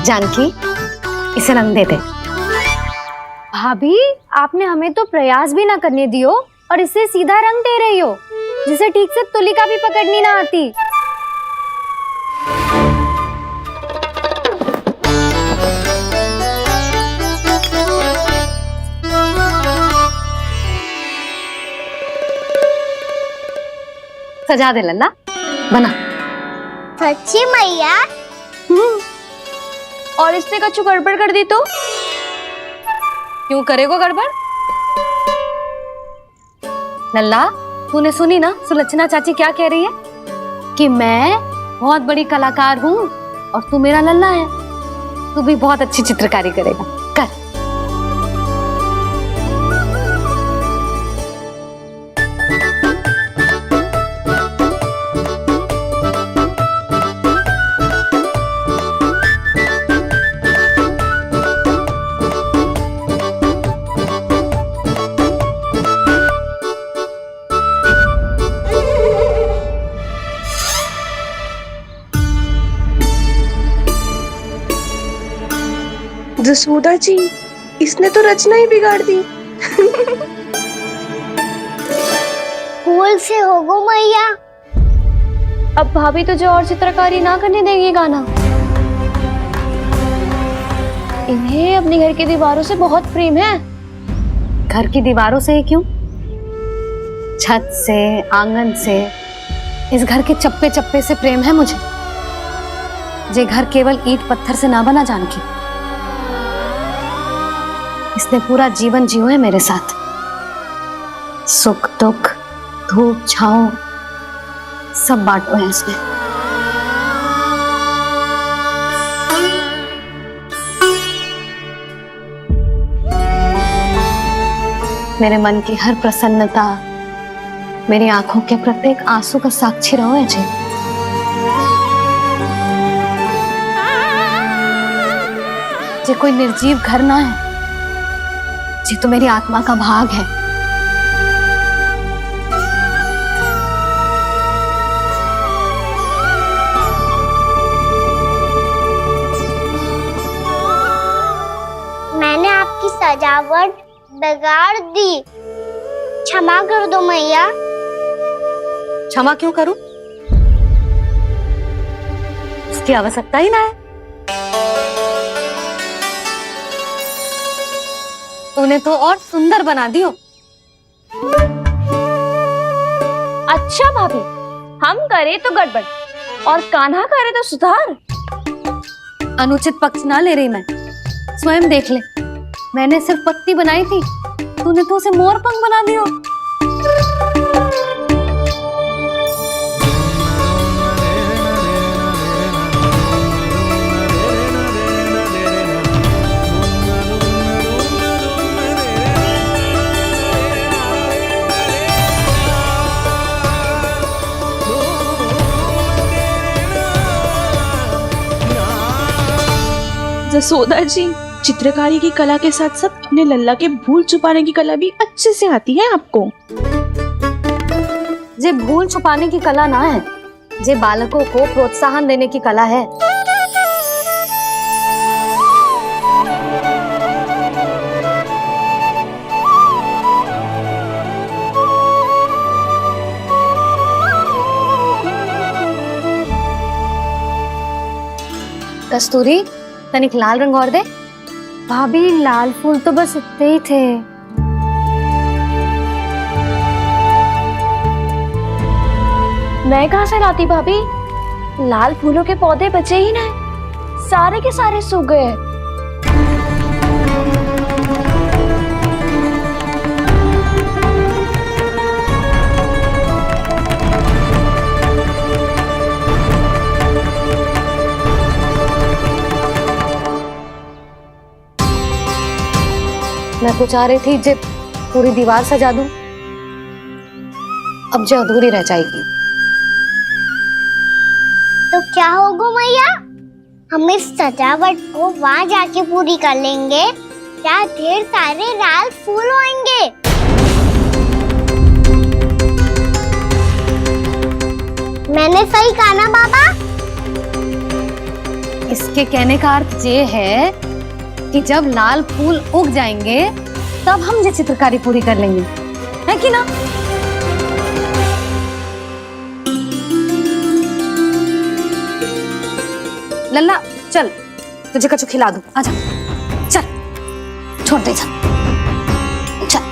जानकी, इसे रंग दे दे। भाभी, आपने हमें तो प्रयास भी ना करने दियो और इसे सीधा रंग दे रही हो, जिसे ठीक से तुलिका भी पकड़नी ना आती। सजा दे लल्ला, बना। सच्ची मैया? और इसने कछु गड़बड़ कर दी तो? क्यों करेगो गड़बड़? लल्ला, तूने सुनी ना सुलक्षणा चाची क्या कह रही है? कि मैं बहुत बड़ी कलाकार हूँ और तू मेरा लल्ला है, तू भी बहुत अच्छी चित्रकारी करेगा। कर। जसोदा जी, इसने तो रचना ही बिगाड़ दी। फूल से होगो मैया। अब भाभी तुझे और चित्रकारी ना करने देंगी गाना। इन्हें अपने घर की दीवारों से बहुत प्रेम है। घर की दीवारों से क्यों? छत से, आंगन से, इस घर के चप्पे चप्पे से प्रेम है मुझे। ये घर केवल ईंट पत्थर से ना बना जानकी, इसने पूरा जीवन जियो है मेरे साथ। सुख दुख, धूप छांव सब बांटो है इसने। मेरे मन की हर प्रसन्नता, मेरी आंखों के प्रत्येक आंसू का साक्षी रहो है जी। ये कोई निर्जीव घर ना है, ये तो मेरी आत्मा का भाग है। मैंने आपकी सजावट बिगाड़ दी, क्षमा कर दो मैया। क्षमा क्यों करूं? उसकी आवश्यकता ही ना है। तूने तो और सुंदर बना दियो। अच्छा भाभी, हम करे तो गड़बड़ और कान्हा करे तो सुधार। अनुचित पक्ष ना ले रही मैं, स्वयं देख ले। मैंने सिर्फ पत्ती बनाई थी, तूने तो उसे मोर पंख बना दियो। जसोदा जी, चित्रकारी की कला के साथ साथ अपने लल्ला के भूल छुपाने की कला भी अच्छे से आती है आपको। ये भूल छुपाने की कला ना है, ये बालकों को प्रोत्साहन देने की कला है। कस्तूरी, तनिक लाल रंग और दे। भाभी, लाल फूल तो बस इतने ही थे। मैं कहाँ से लाती भाभी? लाल फूलों के पौधे बचे ही नहीं, सारे के सारे सूख गए। मैं तो चाह रही थी जे पूरी दीवार सजा दूं, अब जो अधूरी रह जाएगी। तो क्या होगा मैया? हम इस सजावट को वहाँ जाके पूरी कर लेंगे, क्या ढेर सारे लाल फूल होंगे। मैंने सही कहा ना बाबा? इस आपके कहने का अर्थ ये है कि जब लाल फूल उग जाएंगे तब हम ये चित्रकारी पूरी कर लेंगे, है कि ना? लल्ला चल, तुझे कछु खिला दूं, आजा चल, छोड़ दे चल चल।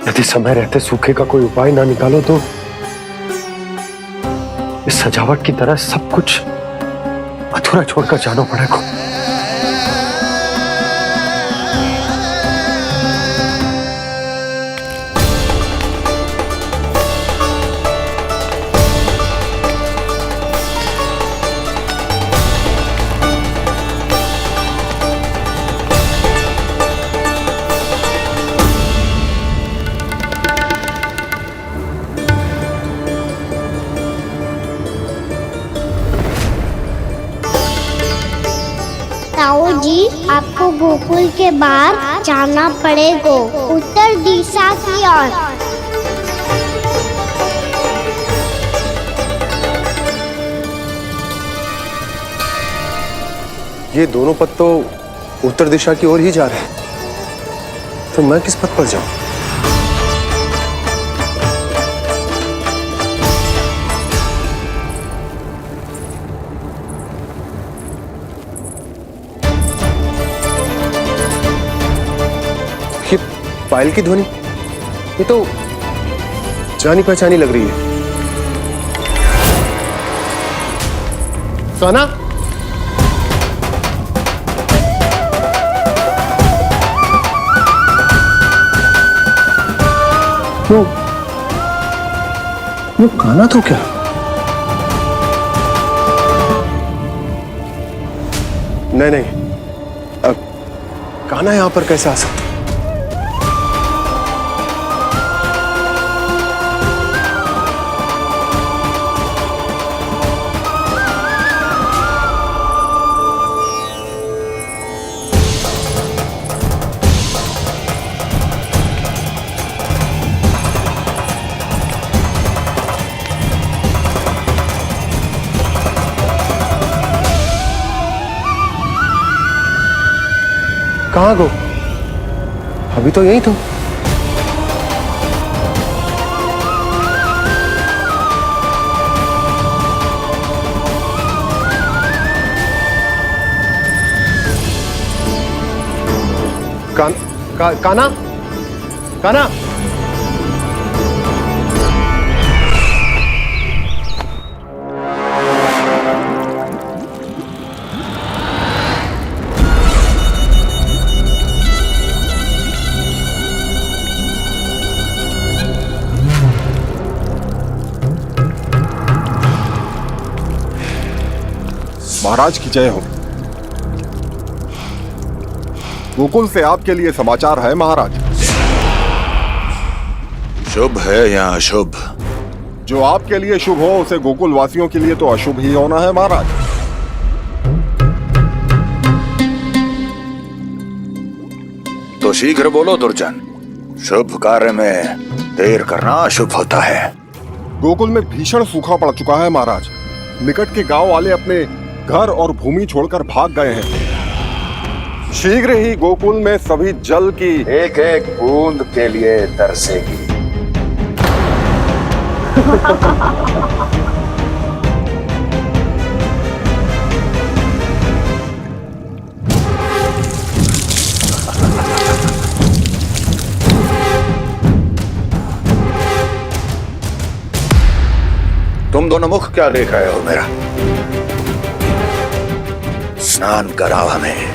यदि समय रहते सूखे का कोई उपाय ना निकालो तो इस सजावट की तरह सब कुछ अधूरा छोड़कर जाना पड़ेगा। ताऊ जी, आपको गोकुल के बाहर जाना पड़ेगा, उत्तर दिशा की ओर। ये दोनों पथ तो उत्तर दिशा की ओर ही जा रहे हैं, तो मैं किस पथ पर जाऊं? ये पायल की ध्वनि, ये तो जानी पहचानी लग रही है। कान्हा, वो कान्हा तो क्या? नहीं, कान्हा यहां पर कैसे आ सकता? कहाँ गो? अभी तो यही तो। कान्हा, कान्हा, महाराज की जय हो। गोकुल से आपके लिए समाचार है महाराज। शुभ है या अशुभ? जो आपके लिए शुभ हो उसे गोकुल वासियों के लिए तो अशुभ ही होना है महाराज। तो शीघ्र बोलो दुर्जन, शुभ कार्य में देर करना अशुभ होता है। गोकुल में भीषण सूखा पड़ चुका है महाराज। निकट के गांव वाले अपने घर और भूमि छोड़कर भाग गए हैं। शीघ्र ही गोकुल में सभी जल की एक एक बूंद के लिए तरसेगी। तुम दोनों मुख क्या देख रहे हो मेरा? स्नान कराओ हमें।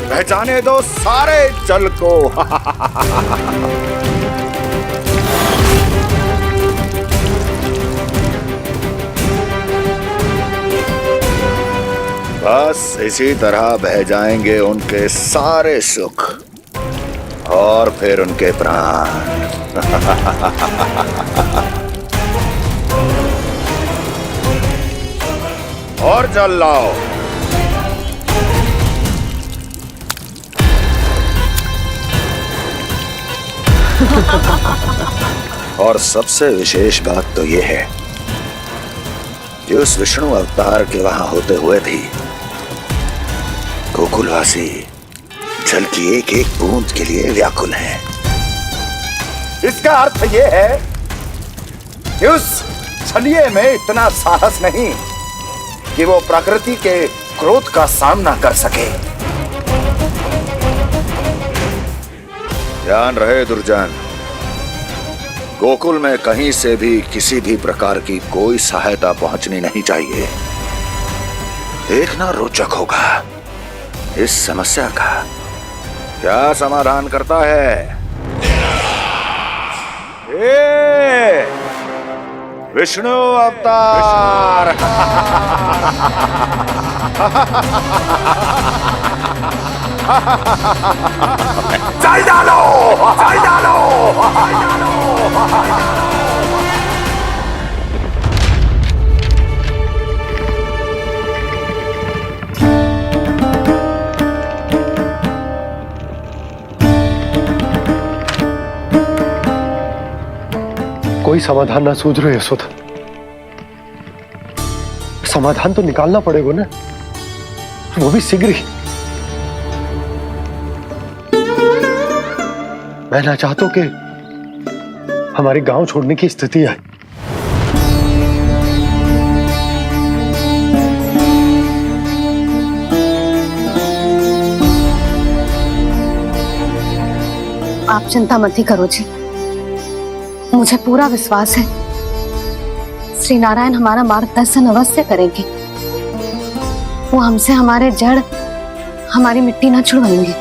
पहचाने दो सारे जल को। बस इसी तरह बह जाएंगे उनके सारे सुख और फिर उनके प्राण। और जल लाओ। और सबसे विशेष बात तो यह है कि उस विष्णु अवतार के वहां होते हुए भी गोकुलवासी जल की एक एक बूंद के लिए व्याकुल हैं। इसका अर्थ यह है कि उस छलिए में इतना साहस नहीं कि वो प्रकृति के क्रोध का सामना कर सके। ध्यान रहे दुर्जन, गोकुल में कहीं से भी किसी भी प्रकार की कोई सहायता पहुंचनी नहीं चाहिए। देखना रोचक होगा इस समस्या का क्या समाधान करता है। विष्णु अवतार। चल डालो, चल डालो, चल डालो। कोई समाधान ना सूझ रहे यशोदा। समाधान तो निकालना पड़ेगा ना, वो भी शीघ्र ही। मैं ना चाहता कि हमारे गांव छोड़ने की स्थिति आए। आप चिंता मत ही करो जी, मुझे पूरा विश्वास है श्री नारायण हमारा मार्गदर्शन अवश्य करेंगे। वो हमसे हमारे जड़, हमारी मिट्टी न छुड़वाएंगे।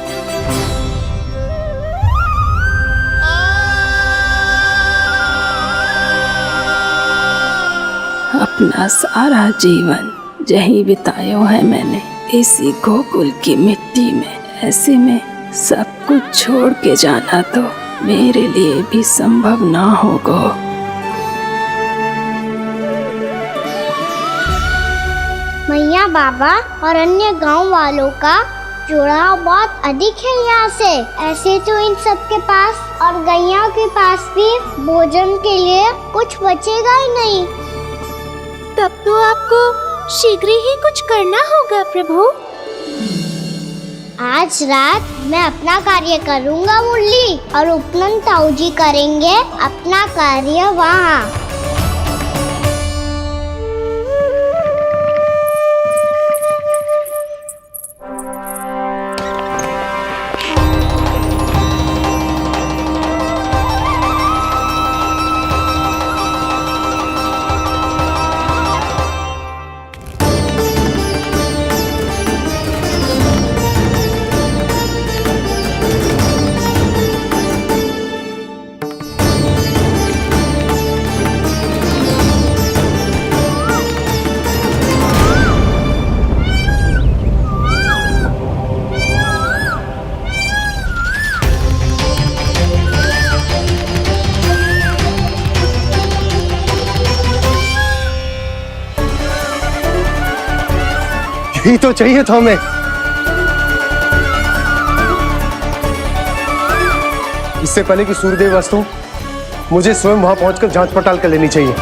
अपना सारा जीवन यही बितायो है मैंने, इसी गोकुल की मिट्टी में। ऐसे में सब कुछ छोड़ के जाना तो मेरे लिए भी संभव ना होगा। मैया बाबा और अन्य गांव वालों का जुड़ाव बहुत अधिक है यहाँ से। ऐसे तो इन सब के पास और गैया के पास भी भोजन के लिए कुछ बचेगा ही नहीं। तब तो आपको शीघ्र ही कुछ करना होगा प्रभु। आज रात मैं अपना कार्य करूँगा मुरली, और उपनंद ताऊ जी करेंगे अपना कार्य वहाँ। यही तो चाहिए था हमें। इससे पहले कि सूर्यदेव अस्त हो, मुझे स्वयं वहां पहुंचकर जांच पड़ताल कर लेनी चाहिए।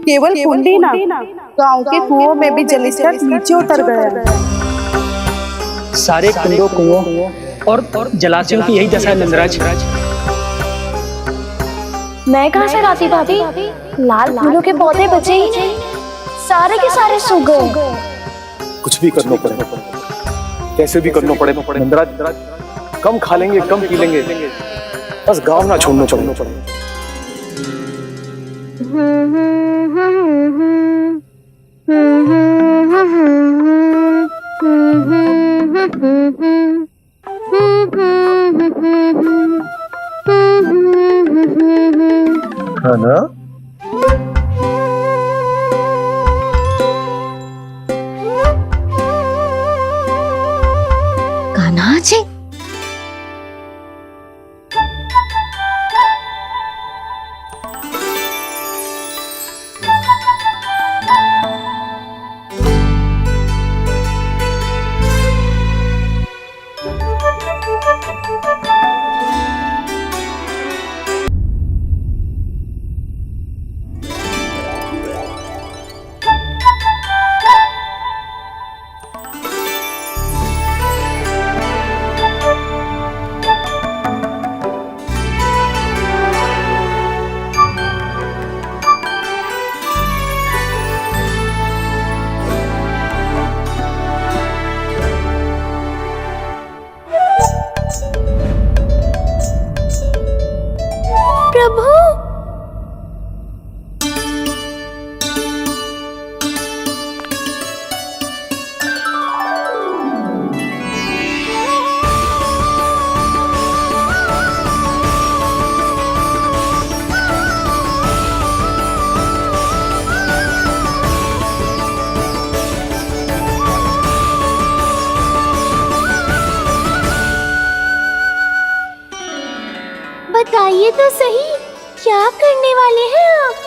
केवल कुंडी ना, गांव के कुओं में भी जलस्तर नीचे उतर गया। सारे कुंडों, कुओं और जलाशयों की यही दशा है नंदराज। मैं कहाँ से लाती भाभी? लाल फूलों के पौधे बचे ही नहीं, सारे के सारे सूख गए। कुछ भी करना पड़ेगा, कैसे भी करना पड़ेगा नंदराज। कम खा लेंगे, कम पी लेंगे, बस गांव ना छोड़ना चाहिए। है ना? कान्हा जी, प्रभु, बताइए तो सही, क्या करने वाले हैं आप?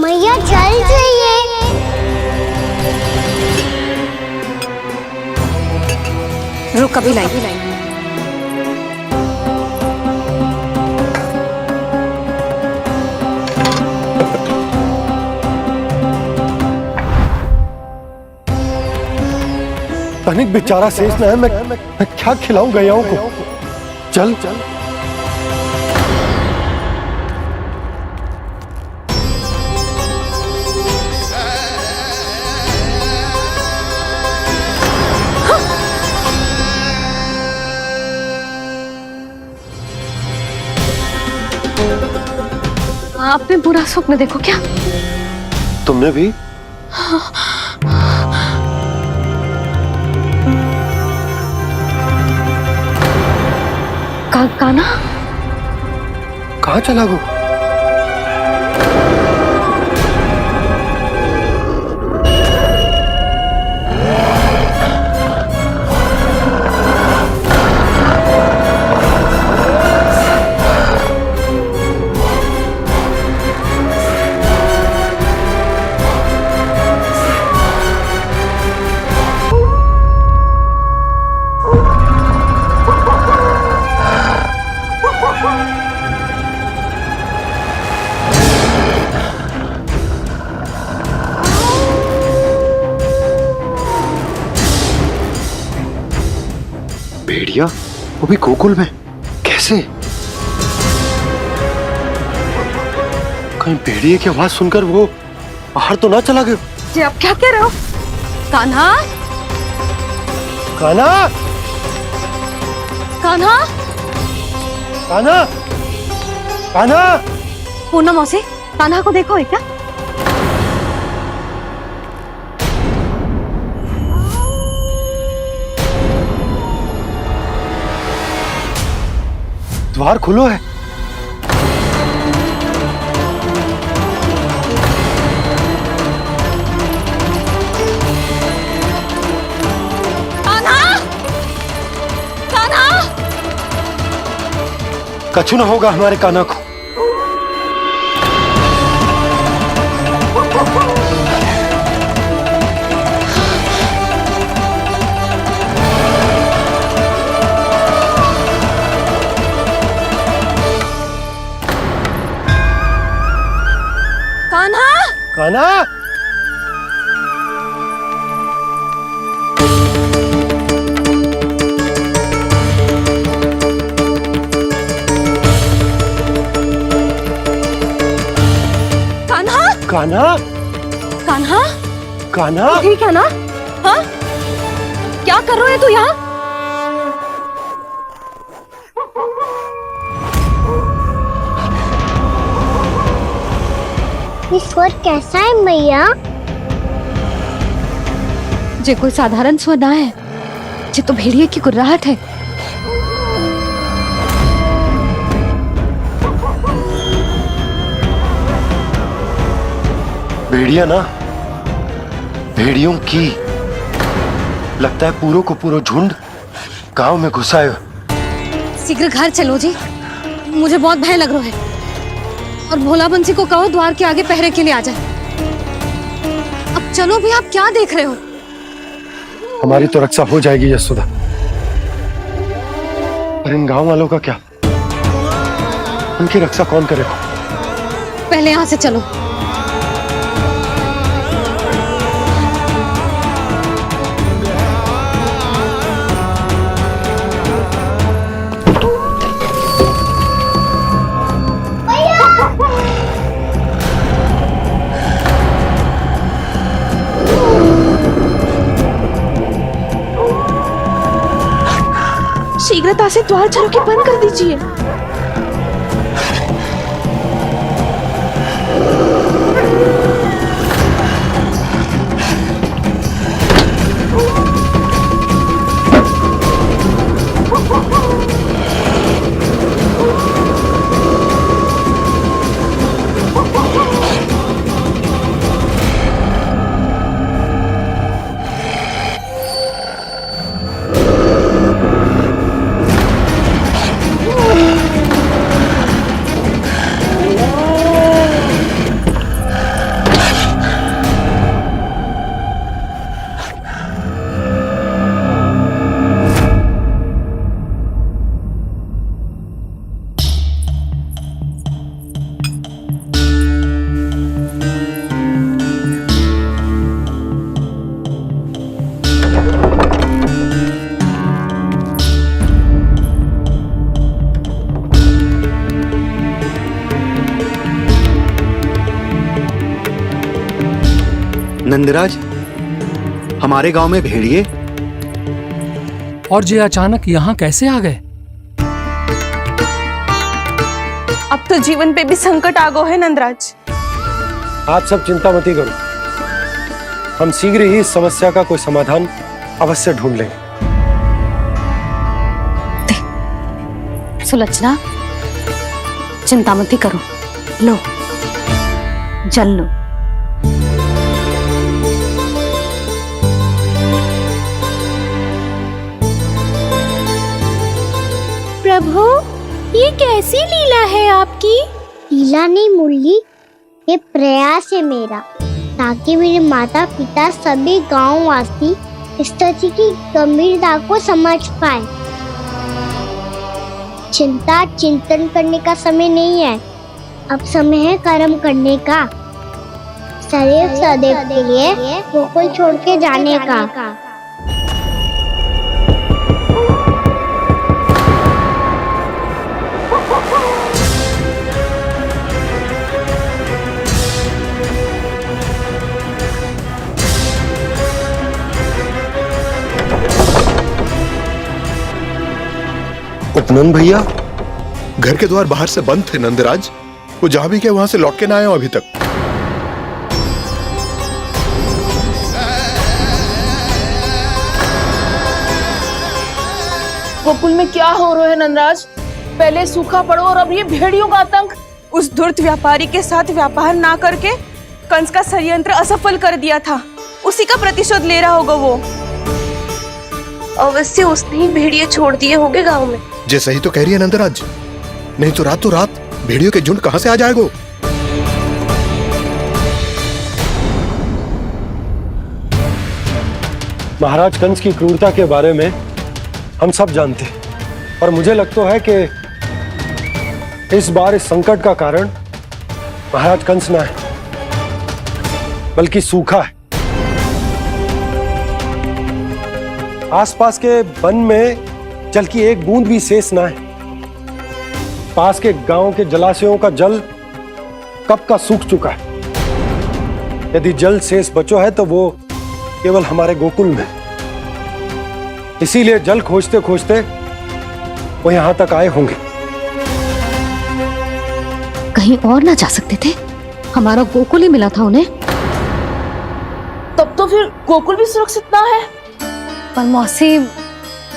मैया जल जाइए। रुक, अभी लाई। तनिक बेचारा शेष न है, मैं क्या खिलाऊं गयाओं को। चल चल। आपने बुरा स्वप्न देखो क्या? तुमने भी? कान्हा कहाँ चला वो? भेड़िया वो भी गोकुल में कैसे? कहीं भेड़िए की आवाज सुनकर वो बाहर तो ना चला गया? जी आप क्या कह रहे हो? कान्हा, कान्हा, कान्हा, कान्हा, कान्हा! पूनम मौसी, कान्हा को देखो है क्या? द्वार खुलो है। कान्हा, कान्हा! कछु ना होगा हमारे कान्हा को। कान्हा! कान्हा, कान्हा! कान्हा, कान्हा! ठीक है ना? हाँ? क्या कर रहे हो तू यहाँ? ये स्वर कैसा है मैया? जे कोई साधारण स्वर ना है, जे तो भेड़िए की गुर्राहट है। भेड़िया ना, भेड़ियों की लगता है पूरो को पूरो झुंड गांव में घुसा है। शीघ्र घर चलो जी, मुझे बहुत भय लग रहा है। और भोला बंसी को कहो द्वार के आगे पहरे के लिए आ जाए। अब चलो भी, आप क्या देख रहे हो? हमारी तो रक्षा हो जाएगी यशोदा, पर इन गांव वालों का क्या? उनकी रक्षा कौन करेगा? पहले यहाँ से चलो। शीघ्रता से द्वार चारों के बंद कर दीजिए। नंदराज, हमारे गांव में भेड़िए और ये अचानक यहाँ कैसे आ गए? अब तो जीवन पे भी संकट आ गो है नंदराज। आप सब चिंता मत करो, हम शीघ्र ही इस समस्या का कोई समाधान अवश्य ढूंढ लेंगे। सुलोचना, चिंता मत करो, लो जल लो। प्रभु, ये कैसी लीला है आपकी? लीला नहीं मुरली, ये प्रयास है मेरा, ताकि मेरे माता पिता सभी गांव वासी इस स्थिति की गंभीरता को समझ पाए। चिंता चिंतन करने का समय नहीं है, अब समय है कर्म करने का, सदैव सदैव के लिए गोकुल छोड़ के जाने का। उपनंद भैया, घर के द्वार बाहर से बंद थे नंदराज, वो जहां भी गए वहां से लौट के ना आए अभी तक। गोकुल में क्या हो रहा है नंदराज? पहले सूखा पड़ो और अब ये भेड़ियों का आतंक। उस धूर्त व्यापारी के साथ व्यापार ना करके कंस का षड्यंत्र असफल कर दिया था, उसी का प्रतिशोध ले रहा होगा वो। अवश्य उसने ही भेड़िए छोड़ दिए होंगे गांव में। जैसे ही तो कह रही है नंदराज, नहीं तो रात भेड़ियों के झुंड कहां से आ जाएगा? महाराज कंस की क्रूरता के बारे में हम सब जानते हैं, और मुझे लगता है कि इस बार इस संकट का कारण महाराज कंस ना है, बल्कि सूखा है। आसपास के वन में जल की एक बूंद भी शेष ना है। पास के गांव के जलाशयों का जल कब का सूख चुका है। यदि जल शेष बचो है तो वो केवल हमारे गोकुल में। इसीलिए जल खोजते खोजते वो यहां तक आए होंगे। कहीं और ना जा सकते थे? हमारा गोकुल ही मिला था उन्हें। तब तो फिर गोकुल भी सुरक्षित ना है। पर मौसी,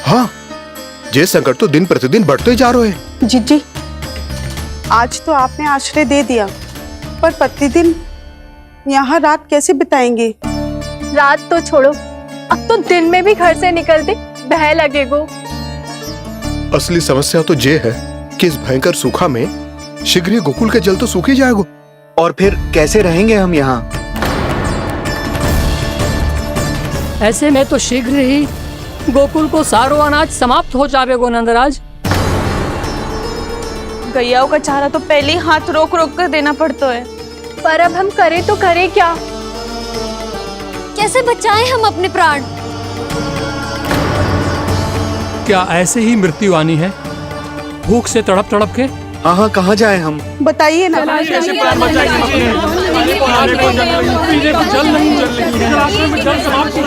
हाँ, ये संकट तो दिन प्रतिदिन बढ़ते जा रहे हैं। जीजी, आज तो आपने आश्रय दे दिया, पर प्रतिदिन यहाँ रात कैसे बिताएंगे? रात तो छोड़ो, अब तो दिन में भी घर से निकलते भय लगेगो। असली समस्या तो ये है कि इस भयंकर सूखा में शीघ्र ही गोकुल के जल तो सूख ही जाएगा। और फिर कैसे रहेंगे हम यहाँ? ऐसे में तो शीघ्र ही गोकुल को सारो अनाज समाप्त हो जाएगा नंदराज। गैयाओं का चारा तो पहले ही हाथ रोक रोक कर देना पड़ता है। पर अब हम करें तो करें क्या? कैसे बचाएं हम अपने प्राण? क्या ऐसे ही मृत्यु आनी है, भूख से तड़प तड़प के? हाँ, कहाँ जाए हम? बताइए ना। कैसे प्राण बचाएंगे अपने? खाने को जल नहीं, पीने को जल नहीं, रास्ते में जल समाप्त हो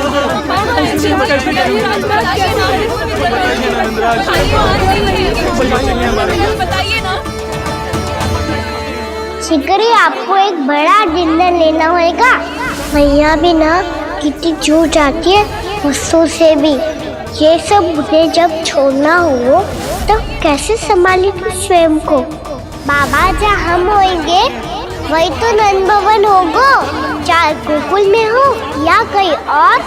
शीघ्र ही आपको एक बड़ा निर्णय लेना होगा। मैया भी ना कितनी जूझ आती है गुस्सों से भी। ये सब मुझे जब छोड़ना हो तो कैसे संभालेंगे स्वयं को? बाबा जहाँ हम होंगे वही तो नंद भवन होगा, चाहे गोकुल में हो या कहीं और।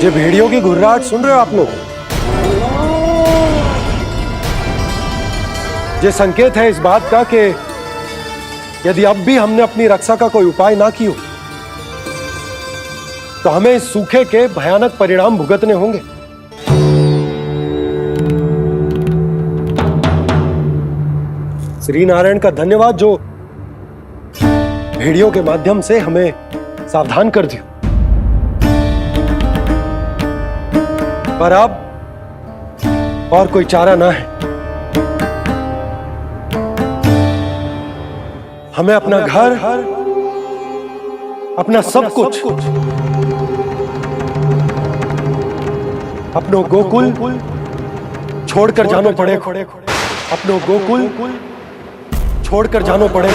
ये भेड़ियों की घुर्राहट सुन रहे हो आप लोग? ये संकेत है इस बात का कि यदि अब भी हमने अपनी रक्षा का कोई उपाय ना किया तो हमें इस सूखे के भयानक परिणाम भुगतने होंगे। श्री नारायण का धन्यवाद जो भेड़ियों के माध्यम से हमें सावधान कर दिया। पर अब और कोई चारा ना है। हमें अपना घर, अपना सब कुछ, अपनो गोकुल छोड़कर जानो पड़े। अपनो गोकुल छोड़कर जानो पड़े।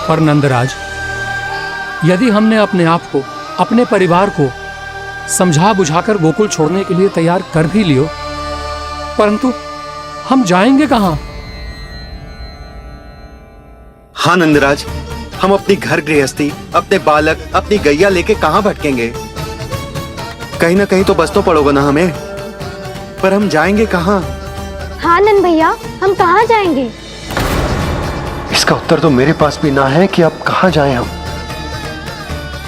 पर नंदराज, यदि हमने अपने आप को, अपने परिवार को समझा बुझाकर गोकुल छोड़ने के लिए तैयार कर भी लियो, परंतु हम जाएंगे कहां? हाँ नंदराज, हम अपनी घर गृहस्थी, अपने बालक, अपनी गैया लेके कहां भटकेंगे? कहीं ना कहीं तो बस तो पड़ोगे ना हमें, पर हम जाएंगे कहां? हाँ नंद भैया, हम कहाँ जाएंगे? इसका उत्तर तो मेरे पास भी ना है कि अब कहां जाएं हम,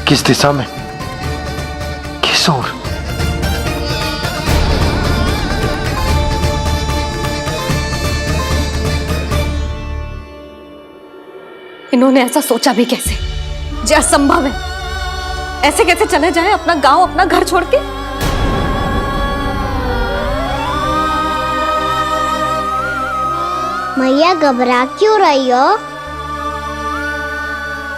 किस दिशा में, किस ओर। इन्होंने ऐसा सोचा भी कैसे? जो असंभव है। ऐसे कैसे चले जाएं अपना गांव, अपना घर छोड़ के? मैया घबरा क्यों रही हो?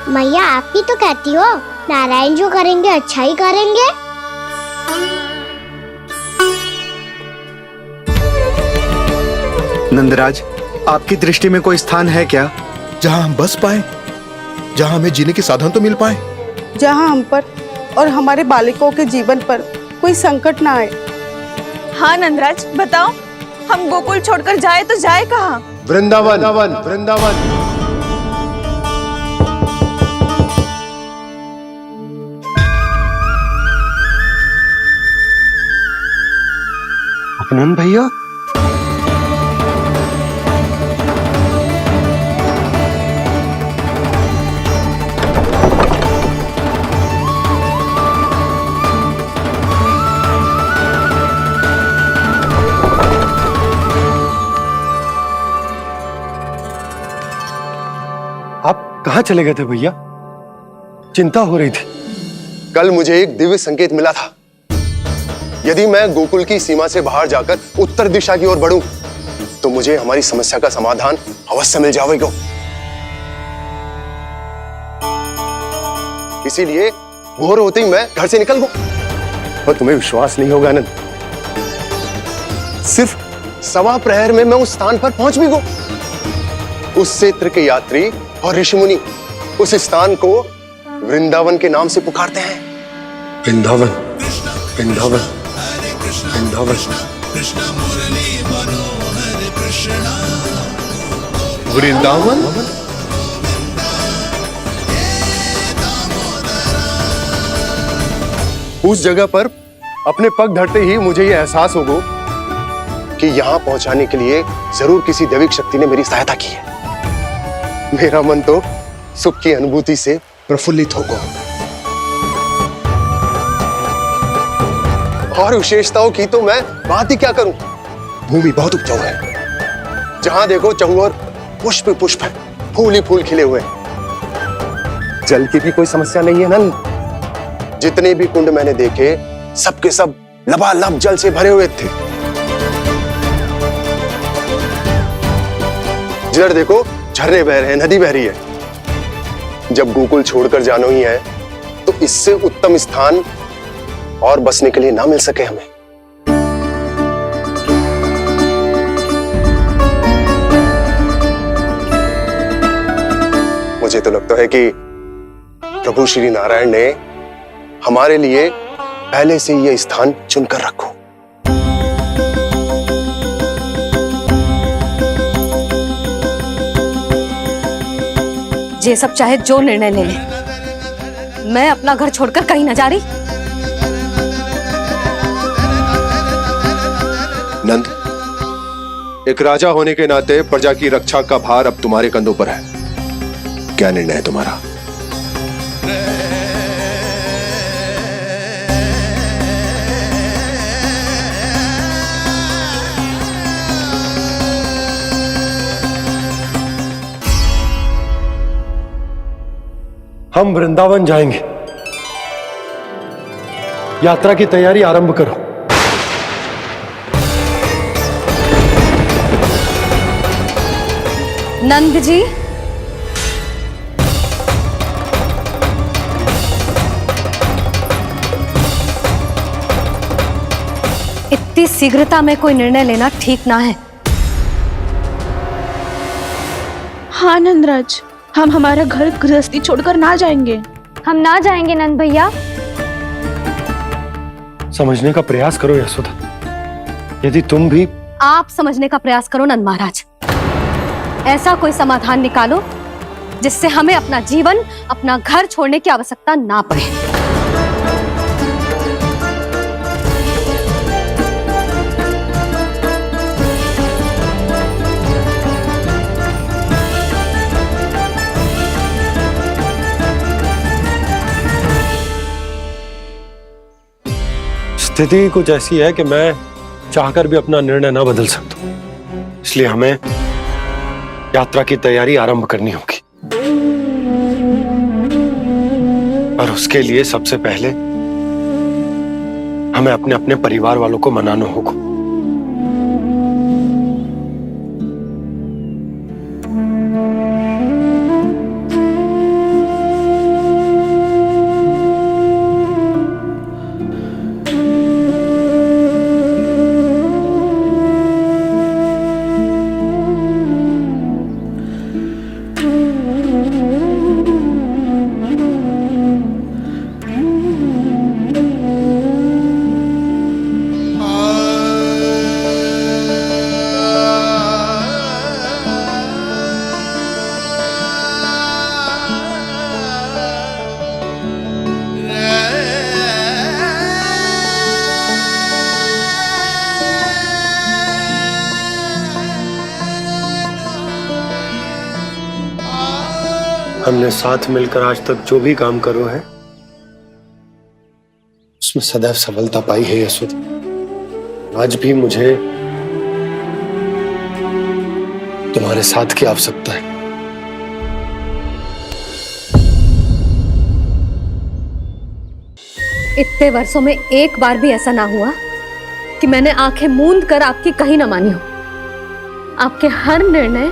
मैया आप ही तो कहती हो नारायण जो करेंगे अच्छा ही करेंगे। नंदराज, आपकी दृष्टि में कोई स्थान है क्या जहां हम बस पाए, जहां हमें जीने के साधन तो मिल पाए, जहाँ हम पर और हमारे बालकों के जीवन पर कोई संकट ना आए। हाँ नंदराज, बताओ, हम गोकुल छोड़कर जाए तो जाए कहाँ? वृंदावन, वृंदावन। अपनन भैया, कहाँ चले गए थे भैया? चिंता हो रही थी। कल मुझे एक दिव्य संकेत मिला था। यदि मैं गोकुल की सीमा से बाहर जाकर उत्तर दिशा की ओर बढ़ूं, तो मुझे हमारी समस्या का समाधान अवश्य मिल जाएगा। इसीलिए भोर होते ही मैं घर से निकल गया। और तुम्हें विश्वास नहीं होगा आनंद, सिर्फ सवा प्रहर में मैं उस स्थान पर पहुंच भी गया। उस क्षेत्र के यात्री और ऋषिमुनि उस स्थान को वृंदावन के नाम से पुकारते हैं। वृंदावन, वृंदावन, वृंदावन। वृंदावन। उस जगह पर अपने पग धरते ही मुझे यह एहसास होगा कि यहां पहुंचाने के लिए जरूर किसी दैविक शक्ति ने मेरी सहायता की है। मेरा मन तो सुख की अनुभूति से प्रफुल्लित होगा। और विशेषताओं की तो मैं बात ही क्या करूं। भूमि बहुत उपजाऊ है, जहां देखो चहुओर पुष्प पुष्प है, फूल ही फूल खिले हुए। जल की भी कोई समस्या नहीं है नंद। जितने भी कुंड मैंने देखे, सबके सब लबालब जल से भरे हुए थे। जिधर देखो झरने बह रहे हैं, नदी बह रही है। जब गोकुल छोड़कर जाना ही है, तो इससे उत्तम स्थान और बसने के लिए ना मिल सके हमें। मुझे तो लगता है कि प्रभु श्री नारायण ने हमारे लिए पहले से यह स्थान चुनकर रखो। ये सब चाहे जो निर्णय ले ले, मैं अपना घर छोड़कर कहीं न जा रही। नंद, एक राजा होने के नाते प्रजा की रक्षा का भार अब तुम्हारे कंधों पर है। क्या निर्णय है तुम्हारा? हम वृंदावन जाएंगे। यात्रा की तैयारी आरंभ करो। नंद जी, इतनी शीघ्रता में कोई निर्णय लेना ठीक ना है। हाँ नंदराज, हम हमारा घर गृहस्थी छोड़कर ना जाएंगे। हम ना जाएंगे नंद भैया। समझने का प्रयास करो यशोदा। यदि तुम भी आप समझने का प्रयास करो नंद महाराज। ऐसा कोई समाधान निकालो जिससे हमें अपना जीवन, अपना घर छोड़ने की आवश्यकता ना पड़े। स्थिति कुछ ऐसी है कि मैं चाहकर भी अपना निर्णय ना बदल सकता हूं, इसलिए हमें यात्रा की तैयारी आरंभ करनी होगी। और उसके लिए सबसे पहले हमें अपने अपने परिवार वालों को मनाना होगा। हमने साथ मिलकर आज तक जो भी काम करो है उसमें सदैव सफलता पाई है यशोदा। आज भी मुझे तुम्हारे साथ की आवश्यकता है। इतने वर्षों में एक बार भी ऐसा ना हुआ कि मैंने आंखें मूंद कर आपकी कहीं ना मानी हो। आपके हर निर्णय,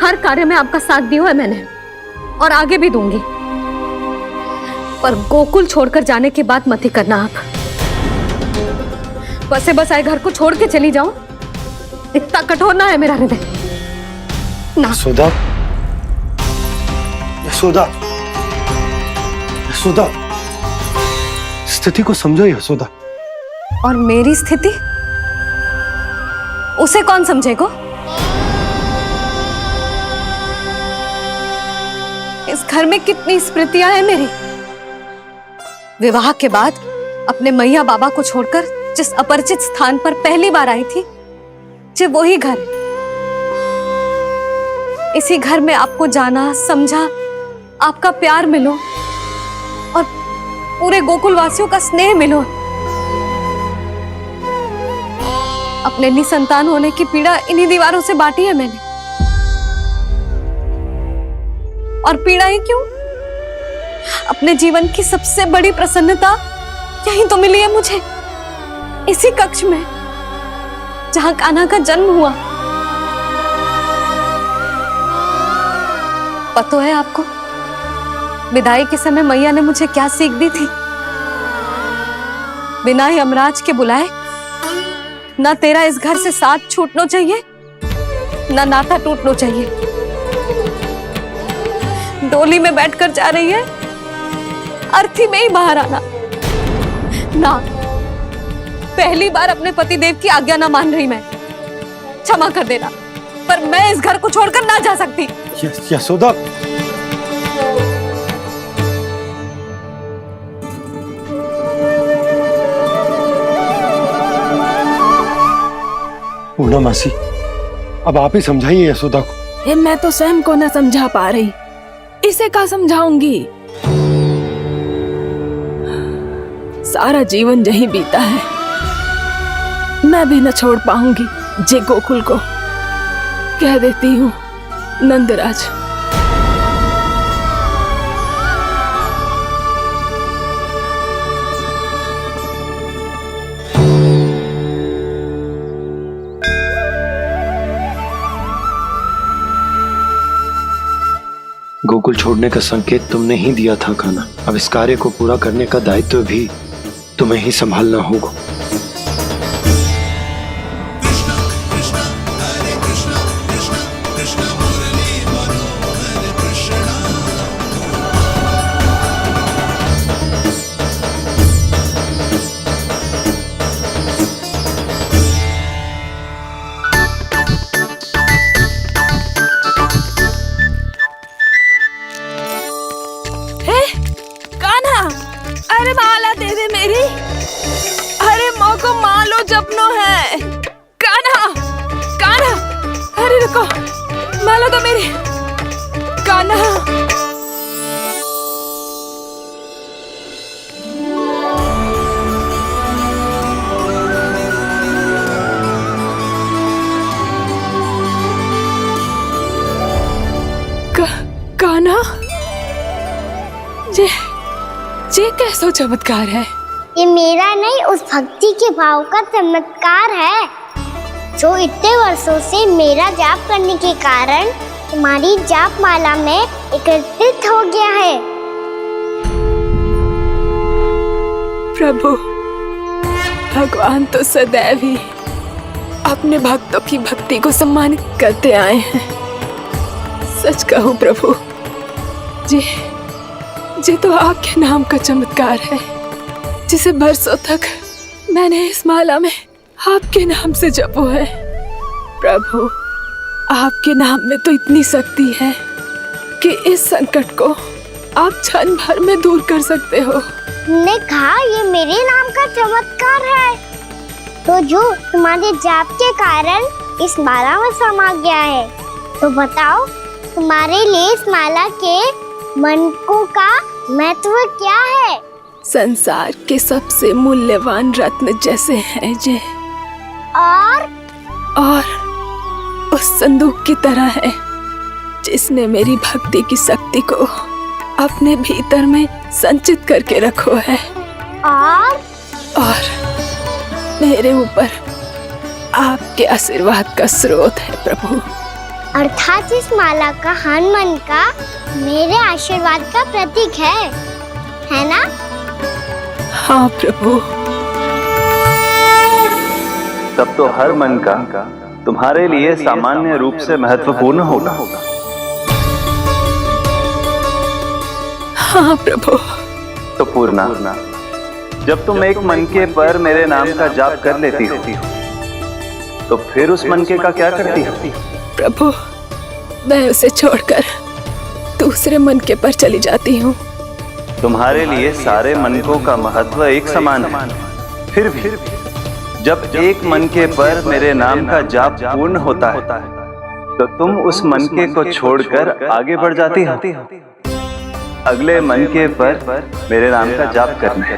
हर कार्य में आपका साथ दिया है मैंने, और आगे भी दूंगी। पर गोकुल छोड़कर जाने की बात मत ही करना आप। बसे बसाए घर को छोड़ के चली जाऊं, इतना कठोर ना है मेरा हृदय ना। यशोदा, यशोदा, यशोदा, स्थिति को समझो यशोदा। और मेरी स्थिति उसे कौन समझेगा? इस घर में कितनी स्मृतियां हैं मेरी। विवाह के बाद अपने मैया बाबा को छोड़कर जिस अपरिचित स्थान पर पहली बार आई थी, जो वही घर। इसी घर में आपको जाना, समझा, आपका प्यार मिलो और पूरे गोकुल वासियों का स्नेह मिलो। अपने निसंतान होने की पीड़ा इन्हीं दीवारों से बांटी है मैंने। और पीड़ा ही क्यों? अपने जीवन की सबसे बड़ी प्रसन्नता यही तो मिली है मुझे, इसी कक्ष में जहां कान्हा का जन्म हुआ। पता है आपको विदाई के समय मैया ने मुझे क्या सीख दी थी? बिना यमराज के बुलाए ना तेरा इस घर से साथ छूटना चाहिए, ना नाता टूटना चाहिए। डोली में बैठकर जा रही है, अर्थी में ही बाहर आना ना। पहली बार अपने पति देव की आज्ञा ना मान रही मैं, क्षमा कर देना, पर मैं इस घर को छोड़कर ना जा सकती। यशोदा, पूर्णा मासी, अब आप ही समझाइए यशोदा को। ये मैं तो स्वयं को न समझा पा रही, इसे क्या समझाऊंगी। सारा जीवन यही बीता है, मैं भी न छोड़ पाऊंगी जे गोकुल को। कह देती हूँ नंदराज। गोकुल छोड़ने का संकेत तुमने ही दिया था कान्हा। अब इस कार्य को पूरा करने का दायित्व भी तुम्हें ही संभालना होगा। अरे माला दे दे मेरी। अरे माँ को मालो जपनो है। कान्हा, कान्हा, अरे रुको, माला तो मेरी। कान्हा, कान्हा, ये कैसा चमत्कार है? ये मेरा नहीं, उस भक्ति के भाव का चमत्कार है जो इतने वर्षों से मेरा जाप करने के कारण तुम्हारी जाप माला में एकत्रित हो गया है। प्रभु, भगवान तो सदैव ही अपने भक्तों की भक्ति को सम्मानित करते आए हैं। सच कहूँ प्रभु, ये तो आपके नाम का चमत्कार है, जिसे बरसों तक मैंने इस माला में आपके नाम से जपो है। प्रभु, आपके नाम में तो इतनी शक्ति है कि इस संकट को आप क्षण भर में दूर कर सकते हो। तुमने कहा ये मेरे नाम का चमत्कार है, तो जो तुम्हारे जाप के कारण इस माला में समा गया है, तो बताओ तुम्हारे लिए इस माला के मनकों का महत्व क्या है? संसार के सबसे मूल्यवान रत्न जैसे हैं ये, और उस संदूक की तरह है जिसने मेरी भक्ति की शक्ति को अपने भीतर में संचित करके रखो है। और मेरे ऊपर आपके आशीर्वाद का स्रोत है प्रभु। अर्थात इस माला का हनुमान का मेरे आशीर्वाद का प्रतीक है ना? हाँ प्रभु। तब तो हर मन का तुम्हारे लिए सामान्य रूप से महत्वपूर्ण होगा। हाँ प्रभु। तो पूर्णा, जब तुम एक मनके पर मेरे नाम का जाप कर लेती हो, तो फिर उस मनके का क्या करती हो? प्रभु, मैं उसे छोड़कर दूसरे मनके पर चली जाती हूँ। तुम्हारे लिए सारे मनकों का महत्व एक समान है। फिर भी जब एक मनके पर मेरे नाम का जाप पूर्ण होता है, तो तुम उस मनके को छोड़कर आगे बढ़ जाती हो अगले मनके पर मेरे नाम का जाप करने।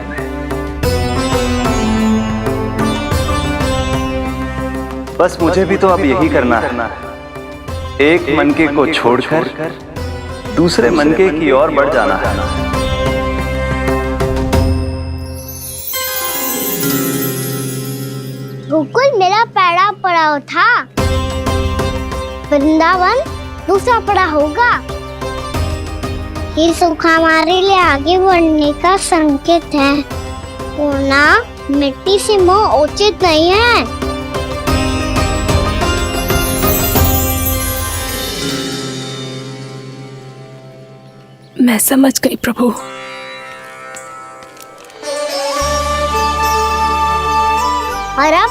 बस मुझे भी तो अब यही करना है, एक मनके को छोड़कर दूसरे मनके की ओर बढ़ जाना है। गोकुल मेरा पहला पड़ाव था, वृंदावन दूसरा पड़ाव होगा। ये सुख हमारे लिए आगे बढ़ने का संकेत है। पूर्णा, मिट्टी से मोह उचित नहीं है। मैं समझ गई प्रभु। और अब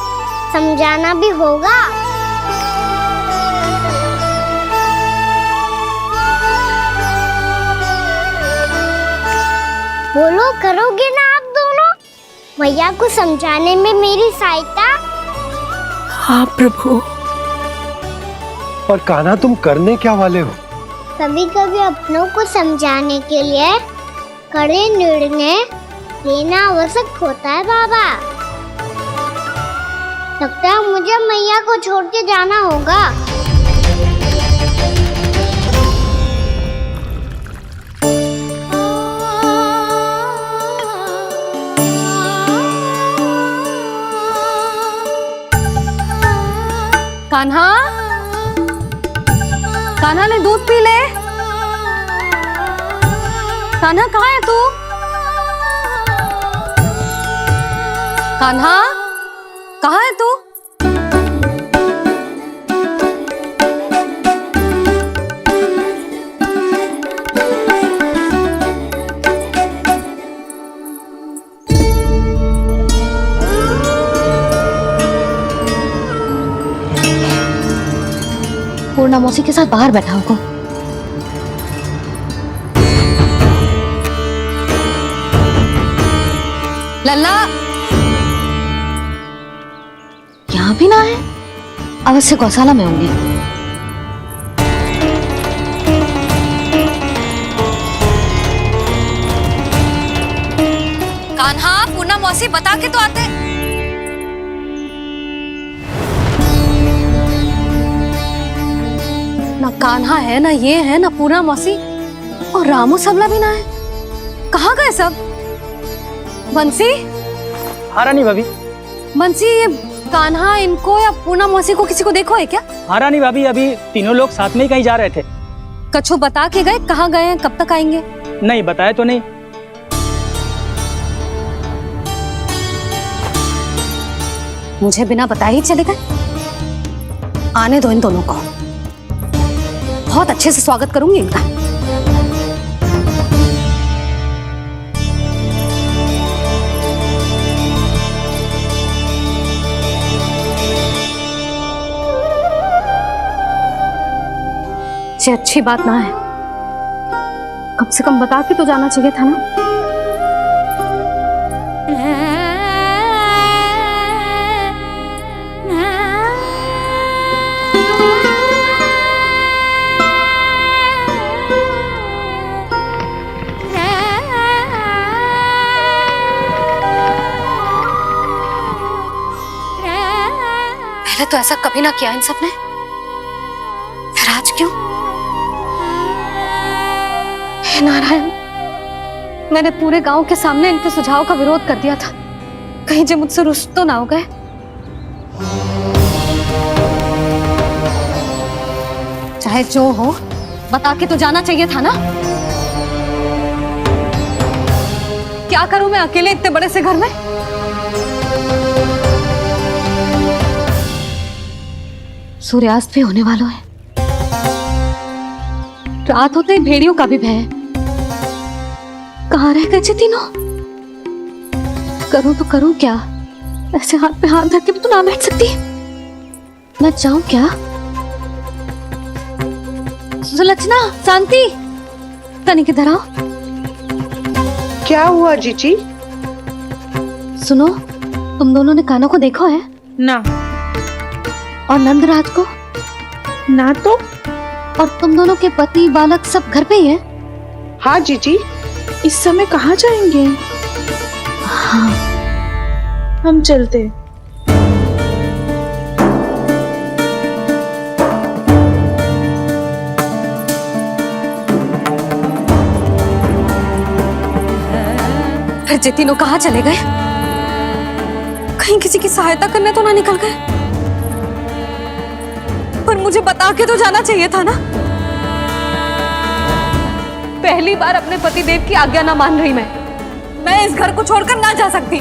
समझाना भी होगा। बोलो, करोगे ना आप दोनों? भैया को समझाने में मेरी सहायता। हाँ प्रभु। पर कान्हा, तुम करने क्या वाले हो? कभी कभी अपनों को समझाने के लिए कड़े निर्णय लेना आवश्यक होता है बाबा। लगता है मुझे मैया को छोड़ के जाना होगा। कान्हा, कान्हा ने दूध पी ले। कान्हा कहाँ है तू? कान्हा, कहाँ है तू? पूर्णा मौसी के साथ बाहर बैठा होगा। लल्ला, यहाँ भी ना है। अवश्य गौशाला में होंगे। कान्हा, पूर्णा मौसी बता के तो आते। ना कान्हा है, ना ये है, ना पूर्णा मौसी, और रामू सबला भी ना है। कहाँ गए सब? बंसी? हाँ रानी भाभी। बंसी, ये कान्हा इनको या पूर्णा मौसी को किसी को देखो है क्या? हाँ रानी भाभी, अभी तीनों लोग साथ में ही कहीं जा रहे थे। कछु बता के गए कहाँ गए हैं, कब तक आएंगे? नहीं बताया तो नहीं। मुझे बिना बताए ही चले गए। आने दो इन दोनों को, बहुत अच्छे से स्वागत करूंगी इनका। ये अच्छी बात ना है। कम से कम बता के तो जाना चाहिए था ना। पहले तो ऐसा कभी ना किया इन सब ने, फिर आज क्यों? हे नारायण, मैंने पूरे गांव के सामने इनके सुझाव का विरोध कर दिया था। कहीं जो मुझसे रुष्ट तो ना हो गए। चाहे जो हो, बता के तो जाना चाहिए था ना। क्या करूं मैं अकेले इतने बड़े से घर में? सूर्यास्त भी होने वाला है। रात होते ही भेड़ियों का भी भय है। कहाँ रह गए तीनों? करूं तो करूं क्या? ऐसे हाथ पे हाथ धर के भी तो ना बैठ सकती। मैं जाऊं क्या? सुलक्षणा, शांति, तनिक इधर आओ। क्या हुआ जीजी? सुनो, तुम दोनों ने कान्हा को देखा है? ना। और नंदराज को? ना तो। और तुम दोनों के पति बालक सब घर पे ही हैं? हाँ जीजी, इस समय कहाँ जाएंगे? हाँ, हम चलते। फिर ये तीनों कहाँ चले गए? कहीं किसी की सहायता करने तो ना निकल गए? पर मुझे बता के तो जाना चाहिए था ना। पहली बार अपने पतिदेव की आज्ञा ना मान रही मैं इस घर को छोड़कर ना जा सकती।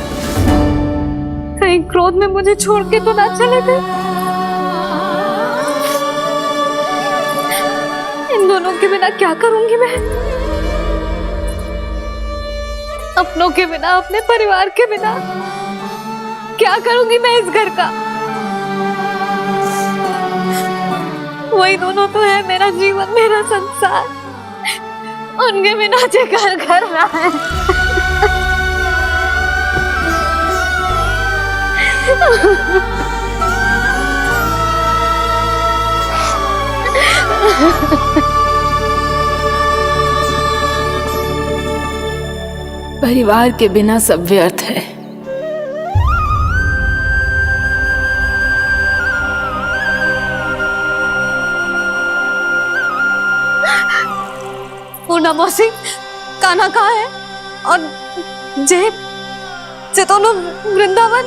कहीं क्रोध में मुझे छोड़ के तो ना चले गए। इन दोनों के बिना क्या करूंगी मैं? अपनों के बिना, अपने परिवार के बिना क्या करूंगी मैं इस घर का? वही दोनों तो है मेरा जीवन, मेरा संसार। उनके बिना जे घर घर रहा है। परिवार के बिना सब व्यर्थ है। पूर्णा मौसी, कान्हा कहाँ है? और जे दोनों वृंदावन?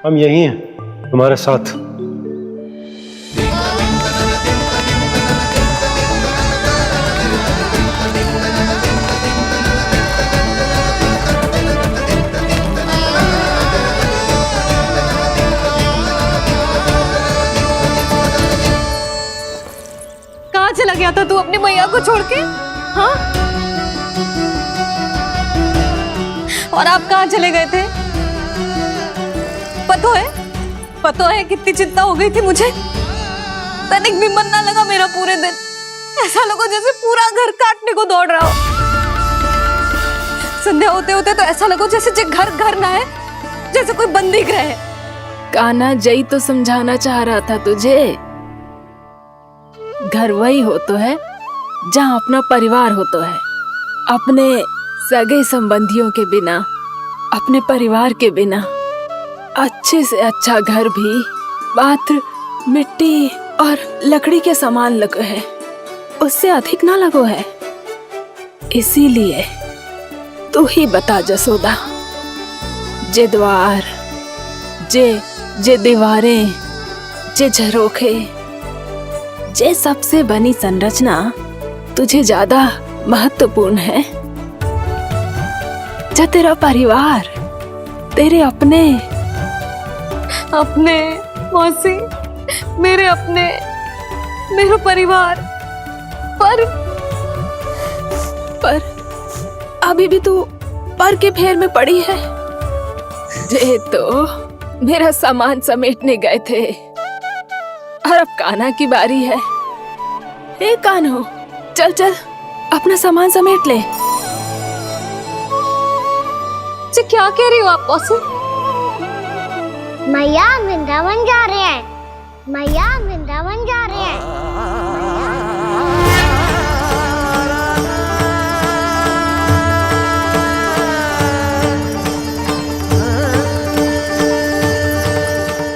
हम यही हैं तुम्हारे साथ। कहाँ चला गया था तू अपनी मैया को छोड़ के? हाँ? और आप कहाँ चले गए थे? पता है कितनी चिंता हो गई थी मुझे। तनिक भी मन ना लगा मेरा पूरे दिन। ऐसा लगा जैसे पूरा घर काटने को दौड़ रहा हो। संध्या होते होते तो ऐसा लगा जैसे घर घर ना है, जैसे कोई बंदी गृह है। कान्हा जई तो समझाना चाह रहा था तुझे। घर वही हो तो है जहाँ अपना परिवार हो तो है। अपने सगे संबंधियों के बिना, अपने परिवार के बिना अच्छे से अच्छा घर भी मात्र मिट्टी और लकड़ी के समान लगो है, उससे अधिक ना लगो है। इसीलिए तू ही बता जसोदा, जे द्वार, जे दीवारें, जे झरोखे, जे सबसे बनी संरचना तुझे ज्यादा महत्वपूर्ण है? जा तेरा परिवार, तेरे अपने मौसी, मेरा परिवार। पर अभी भी तू पर के फेर में पड़ी है। जे तो मेरा सामान समेटने गए थे और अब कान्हा की बारी है। हे कान्हो, चल चल अपना सामान समेट ले। क्या कह रही हो आप मौसी? मैया वृंदावन जा रहे हैं। मैया वृंदावन जा रहे हैं।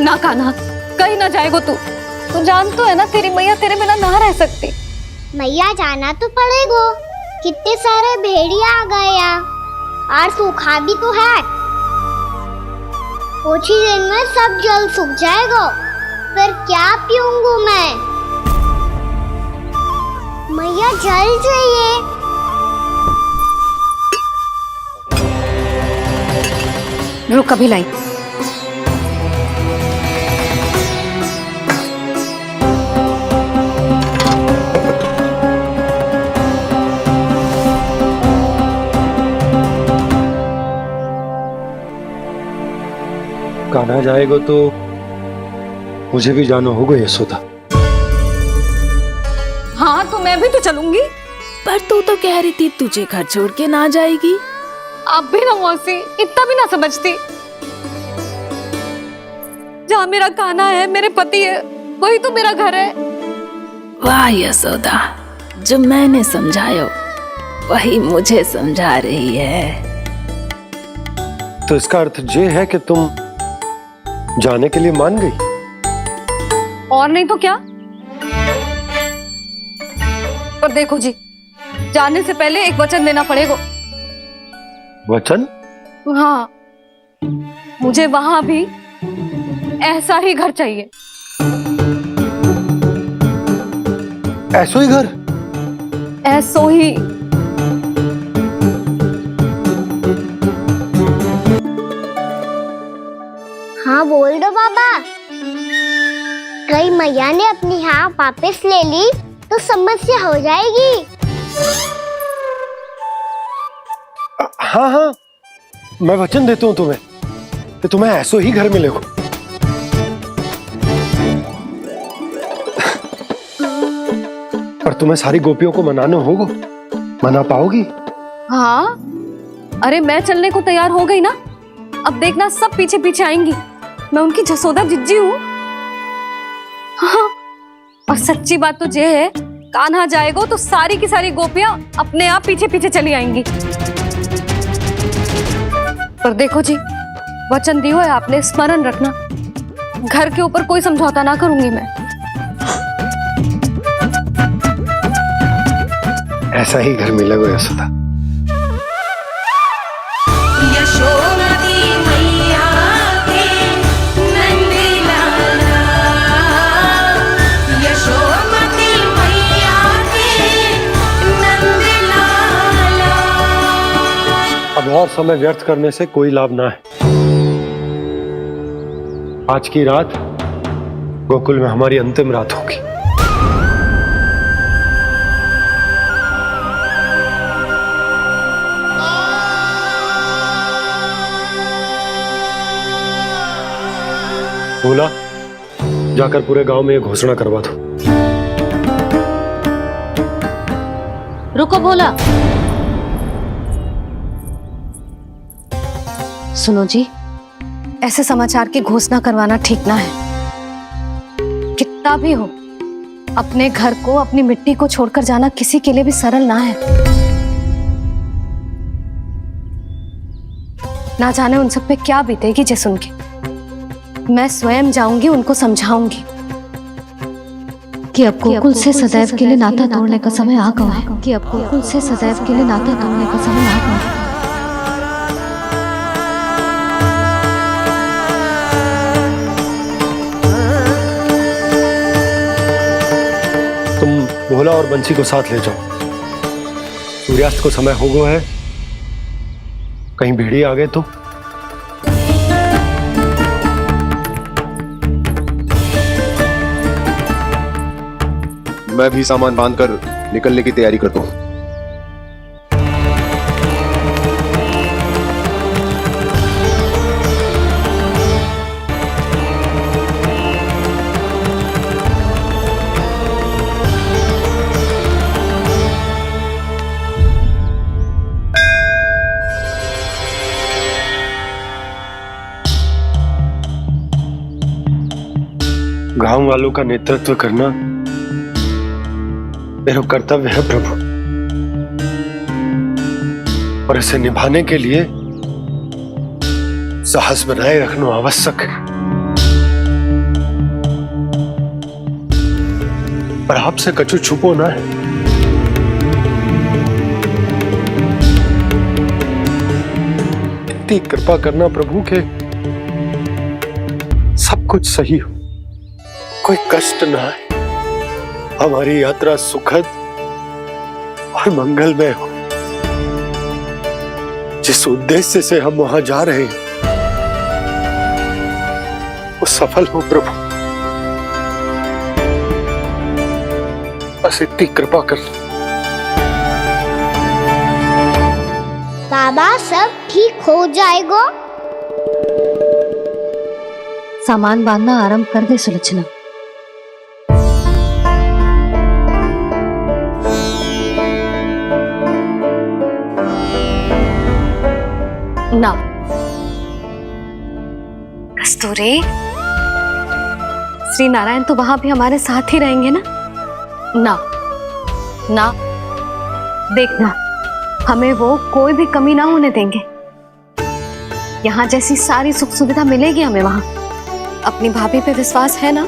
ना कान्हा, कहीं ना जाएगो तू। तू जान तो है ना तेरी मैया तेरे बिना ना रह सकती। मैया जाना तो पड़ेगा। कितने सारे भेड़िया आ गए यहाँ, और सूखा भी तो है। कुछ ही दिन में सब जल सूख जाएगा, फिर क्या पीऊंगा मैं? मैया जल चाहिए। रुक, अभी लाई। कान्हा जाएगा तो मुझे भी जाना होगा यशोदा। हाँ, तो मैं भी तो चलूंगी। पर तू तो कह रही थी तुझे घर छोड़ के ना जाएगी। आप भी ना मौसी, इतना भी ना समझती। जहाँ मेरा कान्हा है, मेरे पति है, वही तो मेरा घर है। वाह यशोदा, जो मैंने समझाया वही मुझे समझा रही है। तो इसका अर्थ ये है कि तुम जाने के लिए मान गई? और नहीं तो क्या। पर देखो जी, जाने से पहले एक वचन देना पड़ेगा। वचन? हाँ, मुझे वहां भी ऐसा ही घर चाहिए। ऐसो ही घर? ऐसो ही। हाँ बोल दो बाबा। कहीं मैया ने अपनी हाँ वापस ले ली तो समस्या हो जाएगी। हाँ हाँ, मैं वचन देता हूँ तुम्हें कि तुम्हें ऐसो ही घर मिलेगा। पर तुम्हें सारी गोपियों को मनाना होगा। मना पाओगी? हाँ, अरे मैं चलने को तैयार हो गई ना। अब देखना सब पीछे पीछे आएंगी। मैं उनकी जसोदा जिज्जी हूँ। हाँ, और सच्ची बात तो ये है, कान्हा जाएगा तो सारी की सारी गोपियां अपने आप पीछे पीछे चली आएंगी। पर देखो जी, वचन दियो है आपने, स्मरण रखना। घर के ऊपर कोई समझौता ना करूंगी मैं। ऐसा ही घर मिलेगा यशोदा। यशोमती मैया के नंदलाला, यशोमती मैया के नंदलाला। अब और समय व्यर्थ करने से कोई लाभ ना है। आज की रात गोकुल में हमारी अंतिम रात होगी। बोला, जाकर पूरे गांव में ये घोषणा करवा दो। रुको भोला। सुनो जी, ऐसे समाचार की घोषणा करवाना ठीक ना है। कितना भी हो, अपने घर को, अपनी मिट्टी को छोड़कर जाना किसी के लिए भी सरल ना है। ना जाने उन सब पे क्या बीतेगी जे सुन के। मैं स्वयं जाऊंगी, उनको समझाऊंगी कि अब गोकुल से सदैव के लिए नाता तोड़ने का समय आ गया है। कि अब गोकुल से सदैव के लिए नाता तोड़ने का समय आ गया है। तुम भोला और बंसी को साथ ले जाओ। सूर्यास्त को समय हो गया है, कहीं भेड़िए आ गए तो। मैं भी सामान बांधकर निकलने की तैयारी करता हूँ। गांव वालों का नेतृत्व करना मेरा कर्तव्य है प्रभु, और इसे निभाने के लिए साहस बनाए रखना आवश्यक है। पर आपसे कछु छुपो ना है। इतनी कृपा करना प्रभु के सब कुछ सही हो, कोई कष्ट ना है, हमारी यात्रा सुखद और मंगलमय हो। जिस उद्देश्य से हम वहां जा रहे हैं वो सफल हो प्रभु। बस इतनी कृपा कर लो। बाबा सब ठीक हो जाएगा। सामान बांधना आरंभ कर दे सुलक्षणा। ना कस्तूरी, श्री नारायण तो वहां भी हमारे साथ ही रहेंगे ना? ना ना, देखना हमें वो कोई भी कमी ना होने देंगे। यहाँ जैसी सारी सुख सुविधा मिलेगी हमें वहां। अपनी भाभी पे विश्वास है ना?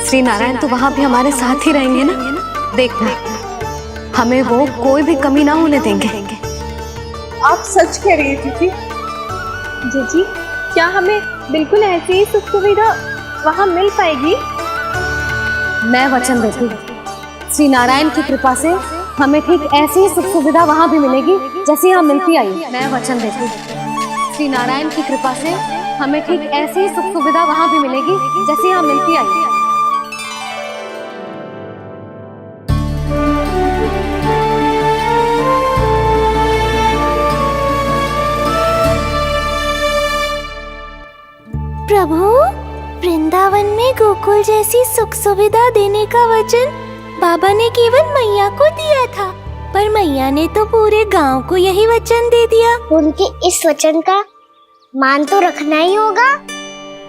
श्री नारायण तो वहां भी हमारे साथ ही रहेंगे ना? देखना हमें वो कोई भी कमी ना होने देंगे। आप सच कह रही है जीजी। जीजी, क्या हमें बिल्कुल ऐसी ही सुख सुविधा वहाँ मिल पाएगी? मैं वचन देती हूँ, श्री नारायण की कृपा से हमें ठीक ऐसी ही सुख सुविधा वहाँ भी मिलेगी जैसी यहाँ मिलती आई। मैं वचन देती हूँ, श्री नारायण की कृपा से हमें ठीक ऐसी ही सुख सुविधा वहाँ भी मिलेगी जैसी यहाँ मिलती आई है। प्रभु, वृंदावन में गोकुल जैसी सुख सुविधा देने का वचन बाबा ने केवल मैया को दिया था, पर मैया ने तो पूरे गांव को यही वचन दे दिया। उनके इस वचन का मान तो रखना ही होगा,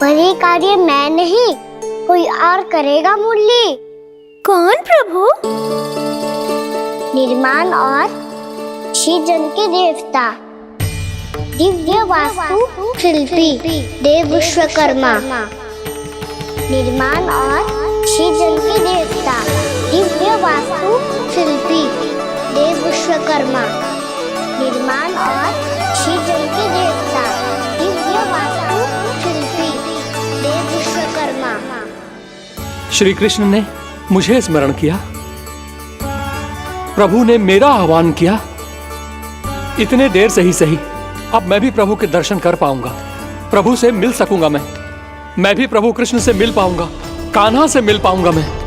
पर ये कार्य मैं नहीं कोई और करेगा। मुरली कौन प्रभु? निर्माण और सृजन के देवता, दिव्य वास्तु शिल्पी देव विश्वकर्मा। निर्माण और सृजन के देवता, दिव्य वास्तु शिल्पी देव विश्वकर्मा। निर्माण और सृजन के देवता, दिव्य वास्तु शिल्पी देव विश्वकर्मा। श्री कृष्ण ने मुझे स्मरण किया, प्रभु ने मेरा आह्वान किया। इतने देर से ही सही, अब मैं भी प्रभु के दर्शन कर पाऊंगा, प्रभु से मिल सकूंगा। मैं भी प्रभु कृष्ण से मिल पाऊंगा, कान्हा से मिल पाऊंगा मैं।